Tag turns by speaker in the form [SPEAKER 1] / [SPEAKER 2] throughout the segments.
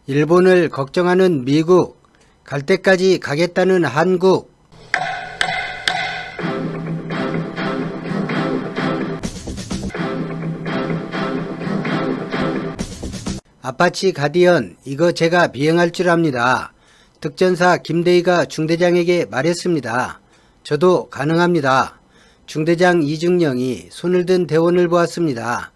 [SPEAKER 1] 일본을 걱정하는 미국, 갈 때까지 가겠다는 한국. 아파치 가디언, 이거 제가 비행할 줄 압니다. 특전사 김대희가 중대장에게 말했습니다. 저도 가능합니다. 중대장 이중령이 손을 든 대원을 보았습니다.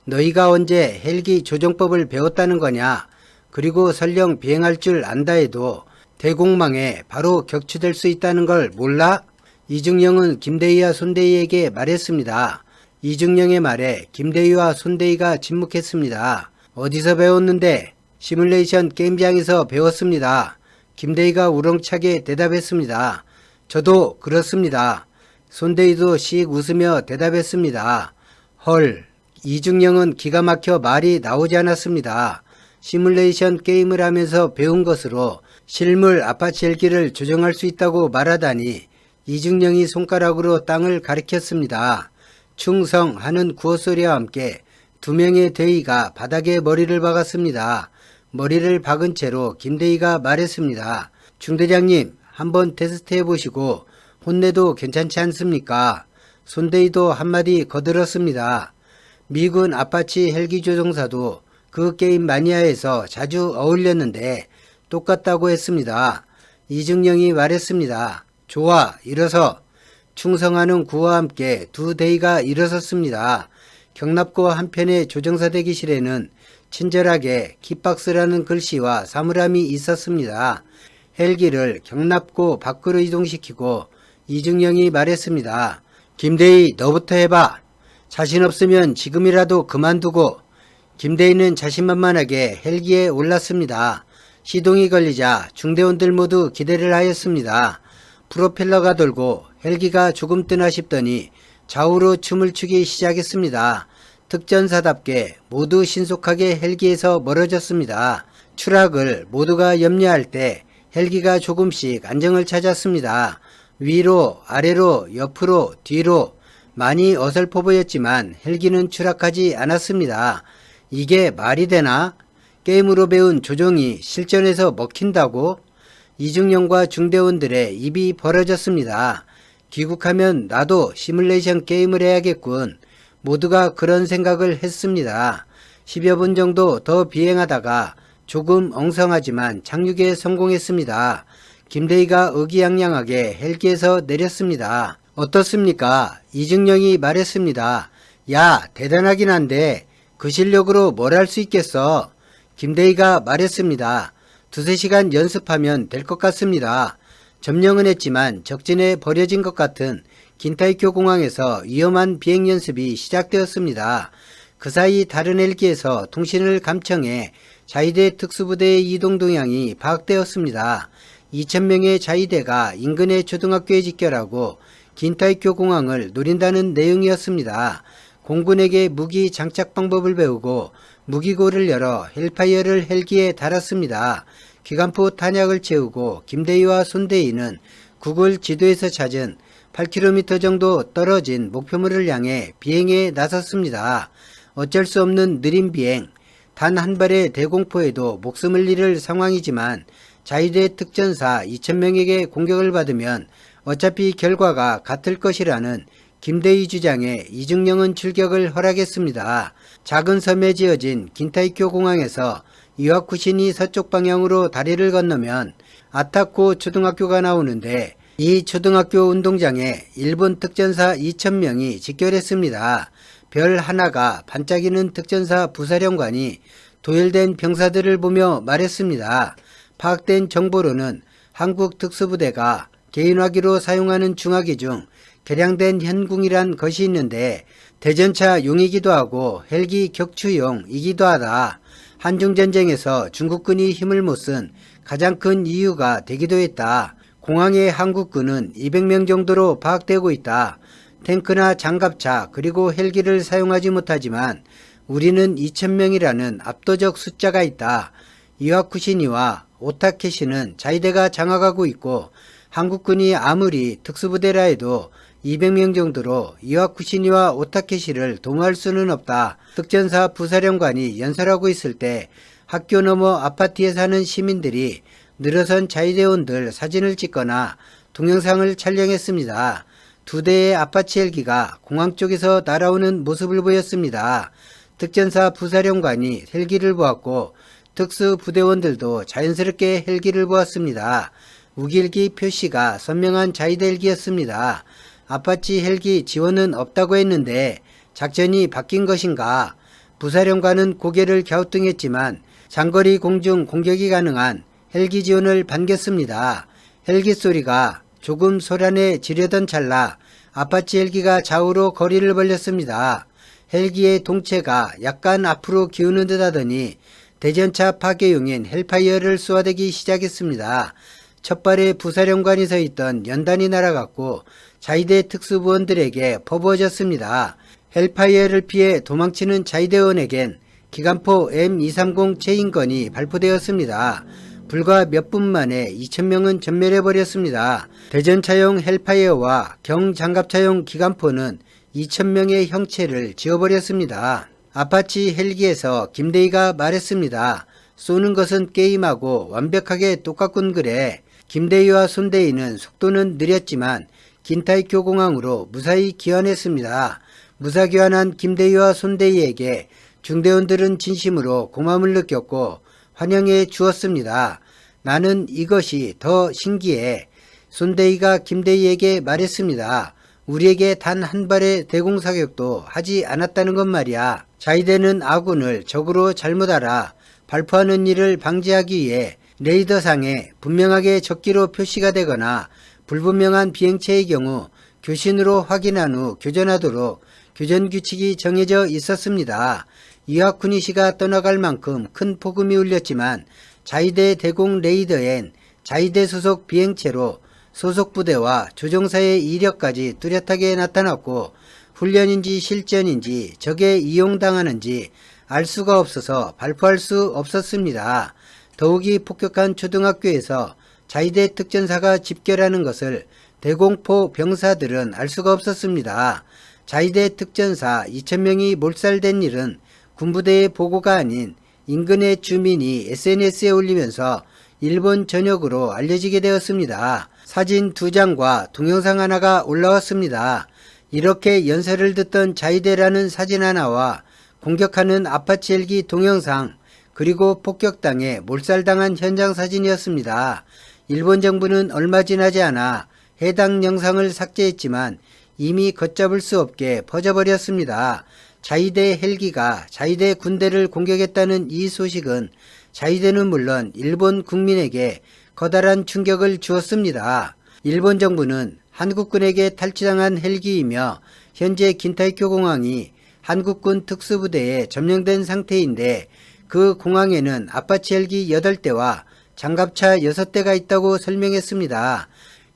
[SPEAKER 1] 너희가 언제 헬기 조종법을 배웠다는 거냐? 그리고 설령 비행할 줄 안다 해도 대공망에 바로 격추될 수 있다는 걸 몰라? 이중령은 김대희와 손대희에게 말했습니다. 이중령의 말에 김대희와 손대희가 침묵했습니다. 어디서 배웠는데? 시뮬레이션 게임장에서 배웠습니다. 김대희가 우렁차게 대답했습니다. 저도 그렇습니다. 손대희도 씩 웃으며 대답했습니다. 헐, 이중령은 기가 막혀 말이 나오지 않았습니다. 시뮬레이션 게임을 하면서 배운 것으로 실물 아파치 헬기를 조종할 수 있다고 말하다니 이중령이 손가락으로 땅을 가리켰습니다. 충성하는 구호소리와 함께 두 명의 대위가 바닥에 머리를 박았습니다. 머리를 박은 채로 김대희가 말했습니다. 중대장님, 한번 테스트 해보시고 혼내도 괜찮지 않습니까? 손대희도 한마디 거들었습니다. 미군 아파치 헬기 조종사도 그 게임 마니아에서 자주 어울렸는데 똑같다고 했습니다. 이중령이 말했습니다. 좋아, 일어서. 충성하는 구호와 함께 두 대위가 일어섰습니다. 경납고 한편의 조종사 대기실에는 친절하게 킥박스라는 글씨와 사물함이 있었습니다. 헬기를 경납고 밖으로 이동시키고 이중령이 말했습니다. 김대희, 너부터 해봐. 자신 없으면 지금이라도 그만두고. 김대희는 자신만만하게 헬기에 올랐습니다. 시동이 걸리자 중대원들 모두 기대를 하였습니다. 프로펠러가 돌고 헬기가 조금 뜨나 싶더니 좌우로 춤을 추기 시작했습니다. 특전사답게 모두 신속하게 헬기에서 멀어졌습니다. 추락을 모두가 염려할 때 헬기가 조금씩 안정을 찾았습니다. 위로, 아래로, 옆으로, 뒤로 많이 어설퍼 보였지만 헬기는 추락하지 않았습니다. 이게 말이 되나? 게임으로 배운 조종이 실전에서 먹힌다고? 이중령과 중대원들의 입이 벌어졌습니다. 귀국하면 나도 시뮬레이션 게임을 해야겠군. 모두가 그런 생각을 했습니다. 10여 분 정도 더 비행하다가 조금 엉성하지만 착륙에 성공했습니다. 김대희가 의기양양하게 헬기에서 내렸습니다. 어떻습니까? 이중령이 말했습니다. 야, 대단하긴 한데 그 실력으로 뭘 할 수 있겠어? 김대희가 말했습니다. 2~3시간 연습하면 될 것 같습니다. 점령은 했지만 적진에 버려진 것 같은 긴타이쿄 공항에서 위험한 비행 연습이 시작되었습니다. 그 사이 다른 헬기에서 통신을 감청해 자위대 특수부대의 이동 동향이 파악되었습니다. 2,000명의 자위대가 인근의 초등학교에 집결하고 긴타이쿄 공항을 노린다는 내용이었습니다. 공군에게 무기 장착 방법을 배우고 무기고를 열어 헬파이어를 헬기에 달았습니다. 기관포 탄약을 채우고 김대희와 손대희는 구글 지도에서 찾은 8km 정도 떨어진 목표물을 향해 비행에 나섰습니다. 어쩔 수 없는 느린 비행, 단 한 발의 대공포에도 목숨을 잃을 상황이지만 자위대 특전사 2,000명에게 공격을 받으면 어차피 결과가 같을 것이라는 김대희 주장에 이중령은 출격을 허락했습니다. 작은 섬에 지어진 긴타이쿄 공항에서 이와쿠시니 서쪽 방향으로 다리를 건너면 아타코 초등학교가 나오는데 이 초등학교 운동장에 일본 특전사 2,000명이 집결했습니다. 별 하나가 반짝이는 특전사 부사령관이 도열된 병사들을 보며 말했습니다. 파악된 정보로는 한국 특수부대가 개인화기로 사용하는 중화기 중 개량된 현궁이란 것이 있는데 대전차 용이기도 하고 헬기 격추용이기도 하다. 한중전쟁에서 중국군이 힘을 못 쓴 가장 큰 이유가 되기도 했다. 공항의 한국군은 200명 정도로 파악되고 있다. 탱크나 장갑차 그리고 헬기를 사용하지 못하지만 우리는 2,000명이라는 압도적 숫자가 있다. 이와쿠시니와 오타케시는 자위대가 장악하고 있고 한국군이 아무리 특수부대라 해도 200명 정도로 이와쿠시니와 오타케시를 도모할 수는 없다. 특전사 부사령관이 연설하고 있을 때 학교 너머 아파트에 사는 시민들이 늘어선 자위대원들 사진을 찍거나 동영상을 촬영했습니다. 2대의 아파치 헬기가 공항 쪽에서 날아오는 모습을 보였습니다. 특전사 부사령관이 헬기를 보았고 특수부대원들도 자연스럽게 헬기를 보았습니다. 우길기 표시가 선명한 자위대 헬기였습니다. 아파치 헬기 지원은 없다고 했는데 작전이 바뀐 것인가? 부사령관은 고개를 갸우뚱했지만 장거리 공중 공격이 가능한 헬기 지원을 반겼습니다. 헬기 소리가 조금 소란해지려던 찰나 아파치 헬기가 좌우로 거리를 벌렸습니다. 헬기의 동체가 약간 앞으로 기우는 듯 하더니 대전차 파괴용인 헬파이어를 쏘아대기 시작했습니다. 첫 발에 부사령관이 서 있던 연단이 날아갔고 자위대 특수부원들에게 퍼부어졌습니다. 헬파이어를 피해 도망치는 자위대원에겐 기관포 M230 체인건이 발포되었습니다. 불과 몇 분 만에 2,000명은 전멸해버렸습니다. 대전차용 헬파이어와 경장갑차용 기관포는 2,000명의 형체를 지워버렸습니다. 아파치 헬기에서 김대희가 말했습니다. 쏘는 것은 게임하고 완벽하게 똑같군 그래. 김대희와 손대희는 속도는 느렸지만 긴타이쿄 공항으로 무사히 귀환했습니다. 무사 귀환한 김대희와 손대희에게 중대원들은 진심으로 고마움을 느꼈고 환영해 주었습니다. 나는 이것이 더 신기해. 손대희가 김대희에게 말했습니다. 우리에게 단 한 발의 대공사격도 하지 않았다는 것 말이야. 자위대는 아군을 적으로 잘못 알아 발포하는 일을 방지하기 위해 레이더상에 분명하게 적기로 표시가 되거나 불분명한 비행체의 경우 교신으로 확인한 후 교전하도록 교전규칙이 정해져 있었습니다. 이와쿠니 씨가 떠나갈 만큼 큰 폭음이 울렸지만 자위대 대공 레이더엔 자위대 소속 비행체로 소속 부대와 조종사의 이력까지 뚜렷하게 나타났고 훈련인지 실전인지 적에 이용당하는지 알 수가 없어서 발포할 수 없었습니다. 더욱이 폭격한 초등학교에서 자위대 특전사가 집결하는 것을 대공포 병사들은 알 수가 없었습니다. 자위대 특전사 2,000명이 몰살된 일은 군부대의 보고가 아닌 인근의 주민이 SNS에 올리면서 일본 전역으로 알려지게 되었습니다. 사진 2장과 동영상 하나가 올라왔습니다. 이렇게 연설을 듣던 자위대라는 사진 하나와 공격하는 아파치 헬기 동영상 그리고 폭격당해 몰살당한 현장 사진이었습니다. 일본 정부는 얼마 지나지 않아 해당 영상을 삭제했지만 이미 걷잡을 수 없게 퍼져버렸습니다. 자위대 헬기가 자위대 군대를 공격했다는 이 소식은 자위대는 물론 일본 국민에게 커다란 충격을 주었습니다. 일본 정부는 한국군에게 탈취당한 헬기이며 현재 긴타이쿄 공항이 한국군 특수부대에 점령된 상태인데 그 공항에는 아파치 헬기 8대와 장갑차 6대가 있다고 설명했습니다.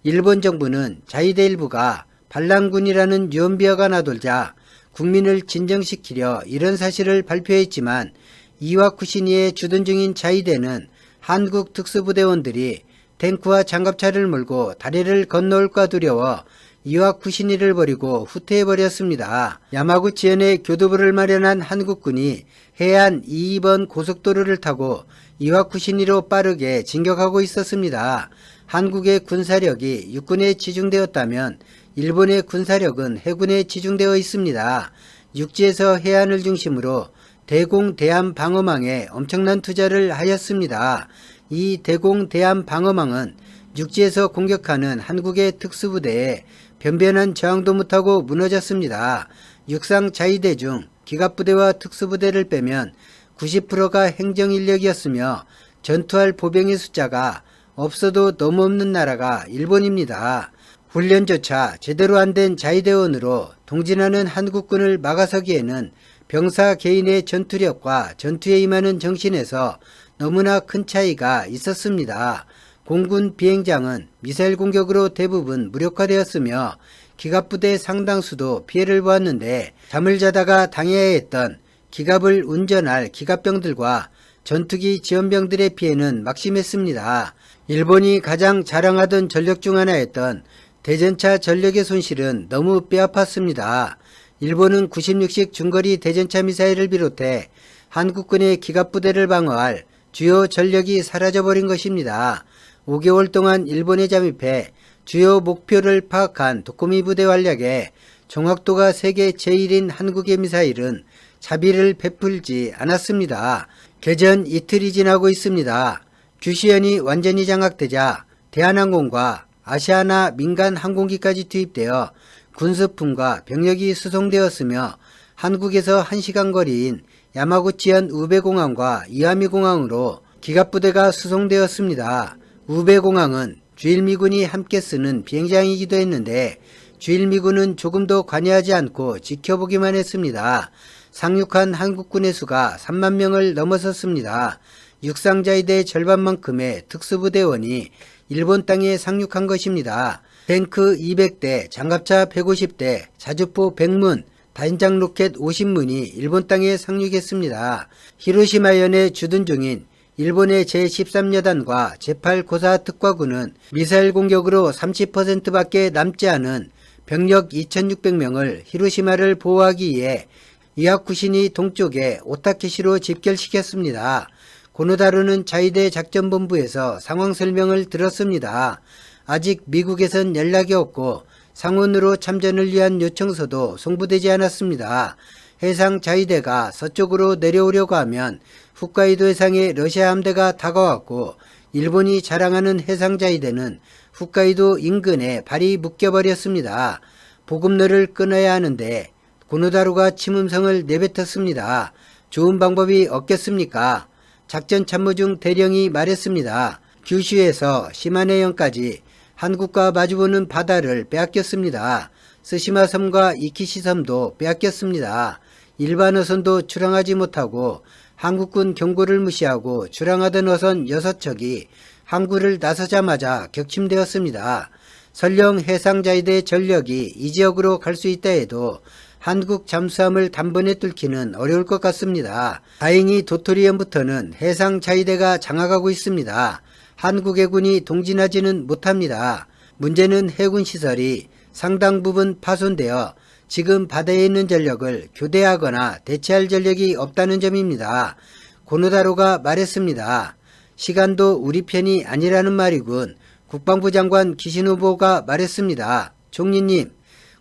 [SPEAKER 1] 일본 정부는 자위대 일부가 반란군이라는 유언비어가 나돌자 국민을 진정시키려 이런 사실을 발표했지만 이와쿠시니에 주둔 중인 자위대는 한국 특수부대원들이 탱크와 장갑차를 몰고 다리를 건너올까 두려워 이와쿠시니를 버리고 후퇴해버렸습니다. 야마구치현에 교두보를 마련한 한국군이 해안 2번 고속도로를 타고 이와쿠시니로 빠르게 진격하고 있었습니다. 한국의 군사력이 육군에 지중되었다면 일본의 군사력은 해군에 지중되어 있습니다. 육지에서 해안을 중심으로 대공 대함 방어망에 엄청난 투자를 하였습니다. 이 대공 대함 방어망은 육지에서 공격하는 한국의 특수부대에 변변한 저항도 못하고 무너졌습니다. 육상 자위대 중 기갑부대와 특수부대를 빼면 90%가 행정인력이었으며 전투할 보병의 숫자가 없어도 너무 없는 나라가 일본입니다. 훈련조차 제대로 안 된 자위대원으로 동진하는 한국군을 막아서기에는 병사 개인의 전투력과 전투에 임하는 정신에서 너무나 큰 차이가 있었습니다. 공군 비행장은 미사일 공격으로 대부분 무력화되었으며 기갑부대 상당수도 피해를 보았는데 잠을 자다가 당해야 했던 기갑을 운전할 기갑병들과 전투기 지원병들의 피해는 막심했습니다. 일본이 가장 자랑하던 전력 중 하나였던 대전차 전력의 손실은 너무 뼈아팠습니다. 일본은 96식 중거리 대전차 미사일을 비롯해 한국군의 기갑부대를 방어할 주요 전력이 사라져버린 것입니다. 5개월 동안 일본에 잠입해 주요 목표를 파악한 도코미 부대 활약에 정확도가 세계 제1인 한국의 미사일은 자비를 베풀지 않았습니다. 개전 이틀이 지나고 있습니다. 규시현이 완전히 장악되자 대한항공과 아시아나 민간 항공기까지 투입되어 군수품과 병력이 수송되었으며 한국에서 1시간 거리인 야마구치현 우베공항과 이와미공항으로 기갑부대가 수송되었습니다. 우베공항은 주일미군이 함께 쓰는 비행장이기도 했는데 주일미군은 조금도 관여하지 않고 지켜보기만 했습니다. 상륙한 한국군의 수가 3만 명을 넘어섰습니다. 육상자위대 절반만큼의 특수부대원이 일본 땅에 상륙한 것입니다. 탱크 200대, 장갑차 150대, 자주포 100문, 단장 로켓 50문이 일본 땅에 상륙했습니다. 히로시마현에 주둔 중인 일본의 제13여단과 제8고사 특과군은 미사일 공격으로 30%밖에 남지 않은 병력 2600명을 히로시마를 보호하기 위해 이하쿠시니 동쪽의 오타케시로 집결시켰습니다. 고노다루는 자위대 작전본부에서 상황 설명을 들었습니다. 아직 미국에선 연락이 없고 상원으로 참전을 위한 요청서도 송부되지 않았습니다. 해상 자위대가 서쪽으로 내려오려고 하면 홋카이도 해상에 러시아 함대가 다가왔고 일본이 자랑하는 해상 자위대는 홋카이도 인근에 발이 묶여버렸습니다. 보급로를 끊어야 하는데 고노다루가 침음성을 내뱉었습니다. 좋은 방법이 없겠습니까? 작전참모 중 대령이 말했습니다. 규슈에서 시마네현까지 한국과 마주보는 바다를 빼앗겼습니다. 스시마 섬과 이키시 섬도 빼앗겼습니다. 일반 어선도 출항하지 못하고 한국군 경고를 무시하고 출항하던 어선 6척이 항구를 나서자마자 격침되었습니다. 설령 해상자위대 전력이 이 지역으로 갈 수 있다 해도 한국 잠수함을 단번에 뚫기는 어려울 것 같습니다. 다행히 도토리현부터는 해상자위대가 장악하고 있습니다. 한국 해군이 동진하지는 못합니다. 문제는 해군 시설이 상당 부분 파손되어 지금 바다에 있는 전력을 교대하거나 대체할 전력이 없다는 점입니다. 고노다로가 말했습니다. 시간도 우리 편이 아니라는 말이군. 국방부 장관 기시노부가 말했습니다. 총리님,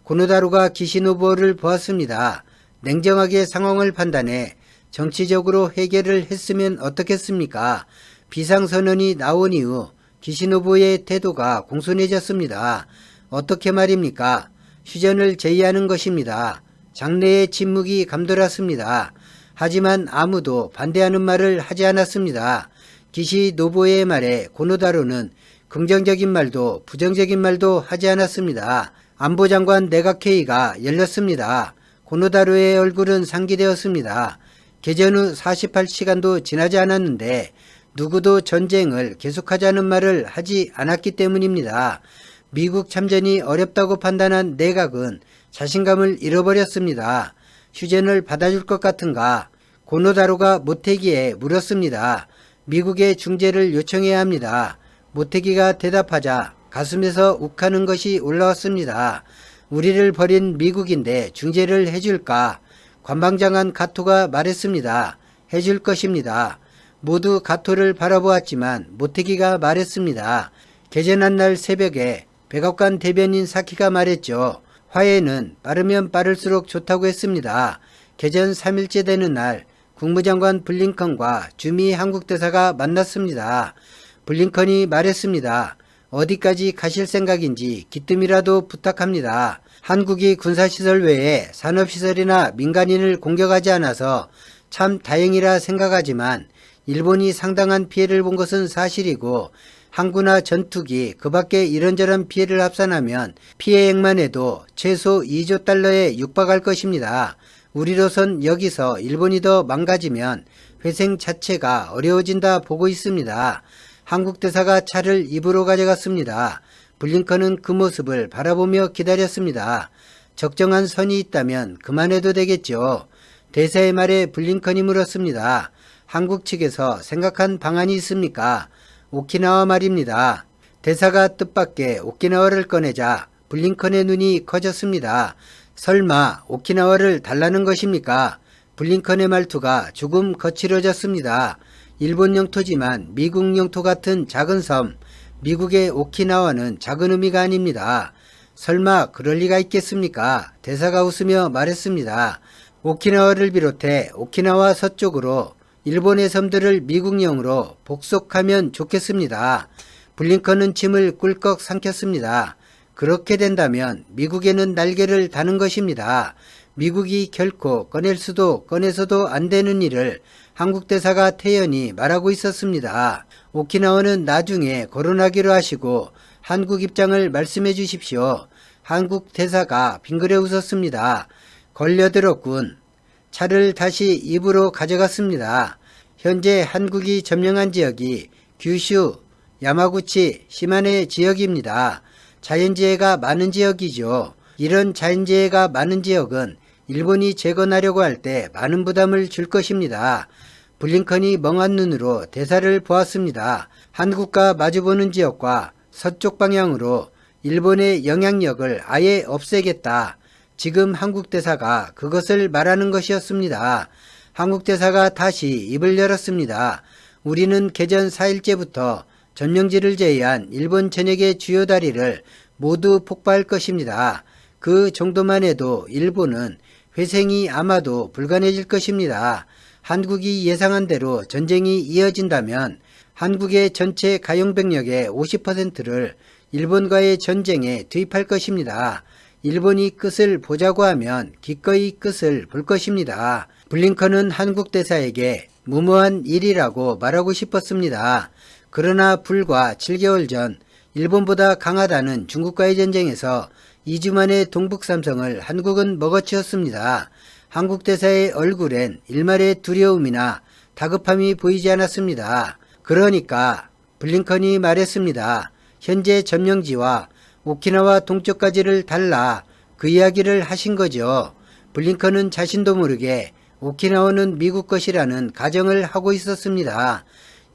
[SPEAKER 1] 고노다로가 기시노부를 보았습니다. 냉정하게 상황을 판단해 정치적으로 해결을 했으면 어떻겠습니까? 비상선언이 나온 이후 기시노부의 태도가 공손해졌습니다. 어떻게 말입니까? 휴전을 제의하는 것입니다. 장내의 침묵이 감돌았습니다. 하지만 아무도 반대하는 말을 하지 않았습니다. 기시노부의 말에 고노다로는 긍정적인 말도 부정적인 말도 하지 않았습니다. 안보장관 내각회의가 열렸습니다. 고노다로의 얼굴은 상기되었습니다. 개전 후 48시간도 지나지 않았는데 누구도 전쟁을 계속하자는 말을 하지 않았기 때문입니다. 미국 참전이 어렵다고 판단한 내각은 자신감을 잃어버렸습니다. 휴전을 받아줄 것 같은가? 고노다로가 모태기에 물었습니다. 미국의 중재를 요청해야 합니다. 모태기가 대답하자 가슴에서 욱하는 것이 올라왔습니다. 우리를 버린 미국인데 중재를 해줄까? 관방장관 가토가 말했습니다. 해줄 것입니다. 모두 가토를 바라보았지만 모태기가 말했습니다. 개전한 날 새벽에 백악관 대변인 사키가 말했죠. 화해는 빠르면 빠를수록 좋다고 했습니다. 개전 3일째 되는 날 국무장관 블링컨과 주미 한국대사가 만났습니다. 블링컨이 말했습니다. 어디까지 가실 생각인지 기뜸이라도 부탁합니다. 한국이 군사시설 외에 산업시설이나 민간인을 공격하지 않아서 참 다행이라 생각하지만 일본이 상당한 피해를 본 것은 사실이고 항구나 전투기 그 밖에 이런저런 피해를 합산하면 피해액만 해도 최소 2조 달러에 육박할 것입니다. 우리로선 여기서 일본이 더 망가지면 회생 자체가 어려워진다 보고 있습니다. 한국 대사가 차를 입으로 가져갔습니다. 블링컨은 그 모습을 바라보며 기다렸습니다. 적정한 선이 있다면 그만해도 되겠죠. 대사의 말에 블링컨이 물었습니다. 한국 측에서 생각한 방안이 있습니까? 오키나와 말입니다. 대사가 뜻밖의 오키나와를 꺼내자 블링컨의 눈이 커졌습니다. 설마 오키나와를 달라는 것입니까? 블링컨의 말투가 조금 거칠어졌습니다. 일본 영토지만 미국 영토 같은 작은 섬, 미국의 오키나와는 작은 의미가 아닙니다. 설마 그럴 리가 있겠습니까? 대사가 웃으며 말했습니다. 오키나와를 비롯해 오키나와 서쪽으로 일본의 섬들을 미국령으로 복속하면 좋겠습니다. 블링컨은 침을 꿀꺽 삼켰습니다. 그렇게 된다면 미국에는 날개를 다는 것입니다. 미국이 결코 꺼낼 수도 꺼내서도 안 되는 일을 한국 대사가 태연히 말하고 있었습니다. 오키나와는 나중에 거론하기로 하시고 한국 입장을 말씀해 주십시오. 한국 대사가 빙그레 웃었습니다. 걸려들었군. 차를 다시 입으로 가져갔습니다. 현재 한국이 점령한 지역이 규슈, 야마구치, 시마네 지역입니다. 자연재해가 많은 지역이죠. 이런 자연재해가 많은 지역은 일본이 재건하려고 할 때 많은 부담을 줄 것입니다. 블링컨이 멍한 눈으로 대사를 보았습니다. 한국과 마주보는 지역과 서쪽 방향으로 일본의 영향력을 아예 없애겠다. 지금 한국 대사가 그것을 말하는 것이었습니다. 한국 대사가 다시 입을 열었습니다. 우리는 개전 4일째부터 점령지를 제외한 일본 전역의 주요 다리를 모두 폭파할 것입니다. 그 정도만 해도 일본은 회생이 아마도 불가능해질 것입니다. 한국이 예상한 대로 전쟁이 이어진다면 한국의 전체 가용병력의 50%를 일본과의 전쟁에 투입할 것입니다. 일본이 끝을 보자고 하면 기꺼이 끝을 볼 것입니다. 블링컨은 한국 대사에게 무모한 일이라고 말하고 싶었습니다. 그러나 불과 7개월 전 일본보다 강하다는 중국과의 전쟁에서 2주 만에 동북삼성을 한국은 먹어치웠습니다. 한국 대사의 얼굴엔 일말의 두려움이나 다급함이 보이지 않았습니다. 그러니까 블링컨이 말했습니다. 현재 점령지와 오키나와 동쪽까지를 달라 그 이야기를 하신 거죠. 블링컨은 자신도 모르게 오키나와는 미국 것이라는 가정을 하고 있었습니다.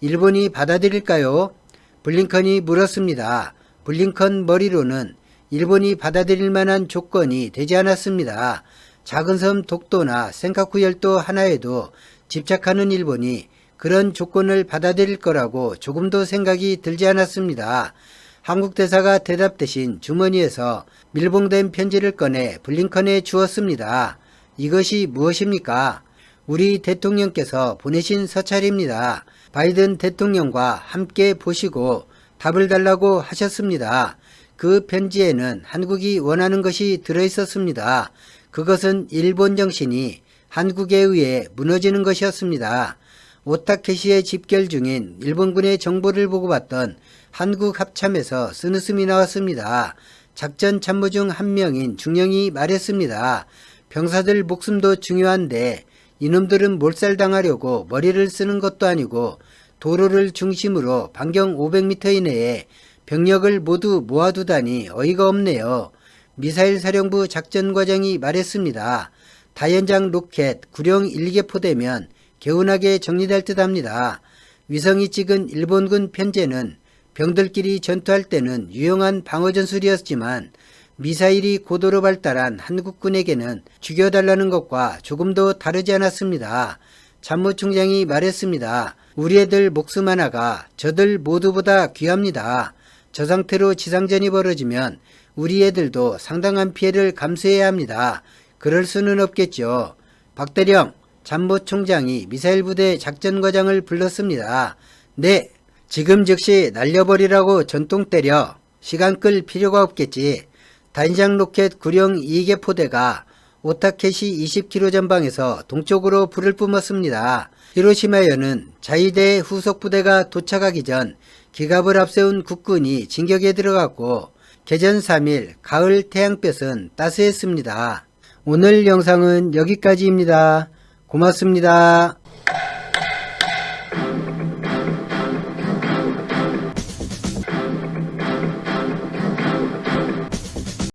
[SPEAKER 1] 일본이 받아들일까요? 블링컨이 물었습니다. 블링컨 머리로는 일본이 받아들일 만한 조건이 되지 않았습니다. 작은 섬 독도나 센카쿠 열도 하나에도 집착하는 일본이 그런 조건을 받아들일 거라고 조금도 생각이 들지 않았습니다. 한국 대사가 대답 대신 주머니에서 밀봉된 편지를 꺼내 블링컨에 주었습니다. 이것이 무엇입니까? 우리 대통령께서 보내신 서찰입니다. 바이든 대통령과 함께 보시고 답을 달라고 하셨습니다. 그 편지에는 한국이 원하는 것이 들어있었습니다. 그것은 일본 정신이 한국에 의해 무너지는 것이었습니다. 오타케시에 집결 중인 일본군의 정보를 보고받던 한국 합참에서 쓰느씀이 나왔습니다. 작전 참모 중 한 명인 중령이 말했습니다. 병사들 목숨도 중요한데 이놈들은 몰살당하려고 머리를 쓰는 것도 아니고 도로를 중심으로 반경 500m 이내에 병력을 모두 모아두다니 어이가 없네요. 미사일 사령부 작전과장이 말했습니다. 다연장 로켓 구령 1개 포대면 개운하게 정리될 듯합니다. 위성이 찍은 일본군 편제는 병들끼리 전투할 때는 유용한 방어전술이었지만 미사일이 고도로 발달한 한국군에게는 죽여달라는 것과 조금도 다르지 않았습니다. 참모총장이 말했습니다. 우리 애들 목숨 하나가 저들 모두보다 귀합니다. 저 상태로 지상전이 벌어지면 우리 애들도 상당한 피해를 감수해야 합니다. 그럴 수는 없겠죠. 박대령, 참모총장이 미사일 부대 작전과장을 불렀습니다. 네, 지금 즉시 날려버리라고 전통 때려. 시간 끌 필요가 없겠지. 단장 로켓 구령 2개 포대가 오타케시 20km 전방에서 동쪽으로 불을 뿜었습니다. 히로시마에는 자위대의 후속 부대가 도착하기 전 기갑을 앞세운 국군이 진격에 들어갔고 개전 3일 가을 태양볕은 따스했습니다. 오늘 영상은 여기까지입니다. 고맙습니다.